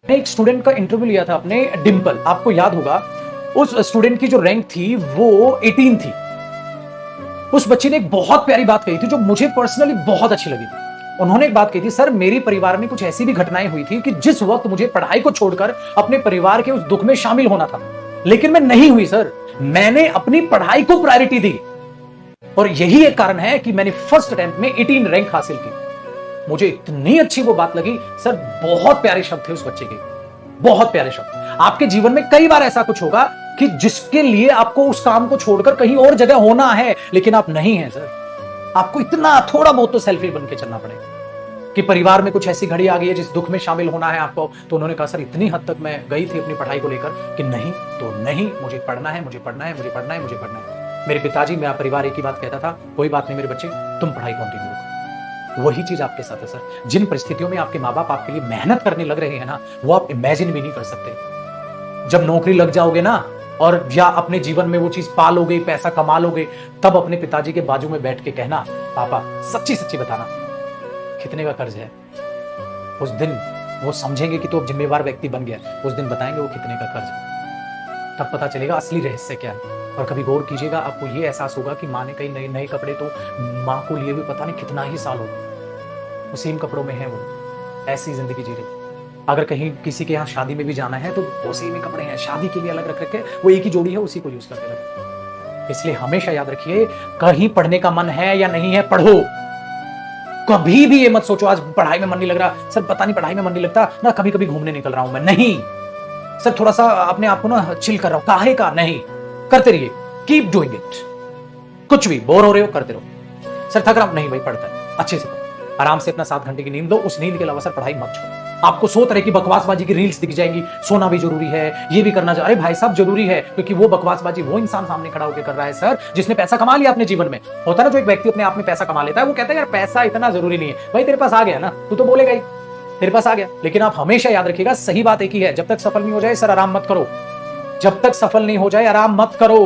मैंने एक स्टूडेंट का इंटरव्यू लिया था अपने, डिम्पल, आपको याद होगा। उस स्टूडेंट की जो रैंक थी वो 18 थी। उस बच्चे ने एक बहुत प्यारी बात कही थी जो मुझे पर्सनली बहुत अच्छी लगी थी। उन्होंने एक बात कही थी, सर मेरी परिवार में कुछ ऐसी भी घटनाएं हुई थी कि जिस वक्त मुझे पढ़ाई को छोड़कर अपने परिवार के उस दुख में शामिल होना था, लेकिन मैं नहीं हुई सर। मैंने अपनी पढ़ाई को प्रायोरिटी दी और यही एक कारण है कि मैंने फर्स्ट अटेम्प्ट में 18 रैंक हासिल की। मुझे इतनी अच्छी वो बात लगी सर, बहुत प्यारे शब्द थे उस बच्चे के, बहुत प्यारे शब्द। आपके जीवन में कई बार ऐसा कुछ होगा कि जिसके लिए आपको उस काम को छोड़कर कहीं और जगह होना है, लेकिन आप नहीं हैं सर। आपको इतना थोड़ा बहुत तो सेल्फी बन के चलना पड़ेगा कि परिवार में कुछ ऐसी घड़ी आ गई है जिस दुख में शामिल होना है आपको। तो उन्होंने कहा सर इतनी हद तक मैं गई थी अपनी पढ़ाई को लेकर कि नहीं तो नहीं, मुझे पढ़ना है, मुझे पढ़ना है, मुझे पढ़ना है, मुझे पढ़ना है। मेरे पिताजी, मेरा परिवार एक ही बात कहता था, कोई बात नहीं मेरे बच्चे, तुम पढ़ाई कंटिन्यू रखो। वही चीज आपके साथ है सर। जिन परिस्थितियों में आपके माँ बाप आपके लिए मेहनत करने लग रहे हैं ना, वो आप इमेजिन भी नहीं कर सकते। जब नौकरी लग जाओगे ना और या अपने जीवन में वो चीज पा लोगे, पैसा कमा लोगे, तब अपने पिताजी के बाजू में बैठ के कहना, पापा सच्ची सच्ची बताना कितने का कर्ज है। उस दिन वो समझेंगे कि तो जिम्मेवार व्यक्ति बन गया। उस दिन बताएंगे वो कितने का कर्ज है, तब पता चलेगा असली रहस्य क्या है। और कभी गौर कीजिएगा, आपको ये एहसास होगा कि माँ ने कई नए नए कपड़े तो माँ को लिए हुए पता नहीं कितना ही साल हो गया, उसी इन कपड़ों में है वो, ऐसी जिंदगी जी रही। अगर कहीं किसी के यहाँ शादी में भी जाना है तो उसी में कपड़े हैं, शादी के लिए अलग रख रखे, वो एक ही जोड़ी है, उसी को यूज करते रखे। इसलिए हमेशा याद रखिए, कहीं पढ़ने का मन है या नहीं है, पढ़ो। कभी भी ये मत सोचो आज पढ़ाई में मन नहीं लग रहा, सर पता नहीं पढ़ाई में मन नहीं लगता ना, कभी कभी घूमने निकल रहा हूं मैं, नहीं सर थोड़ा सा अपने आप को ना चिल कर रहा हूं, काहे का नहीं, करते रहिए, कीप डूइंग इट। कुछ भी बोर हो रहे हो करते रहो। सर थक रहा हूं, नहीं भाई पढ़ता है, अच्छे से आराम से अपना 7 घंटे की नींद लो, उस नींद के अलावा सर पढ़ाई मत छोड़ो। आपको 100 तरह की बकवासबाजी की रील्स दिख जाएंगी, सोना भी जरूरी है, ये भी करना चाहिए। अरे भाई साहब जरूरी है, क्योंकि वो बकवासबाजी वो इंसान सामने खड़ा होकर कर रहा है सर जिसने पैसा कमा लिया अपने जीवन में। होता है ना जो एक व्यक्ति अपने आप में पैसा कमा लेता है, वो कहता है यार पैसा इतना जरूरी नहीं है। भाई तेरे पास आ गया ना, तू तो बोलेगा ही तेरे पास आ गया। लेकिन आप हमेशा याद रखिएगा, सही बात एक ही है, जब तक सफल नहीं हो जाए सर आराम मत करो। जब तक सफल नहीं हो जाए आराम मत करो।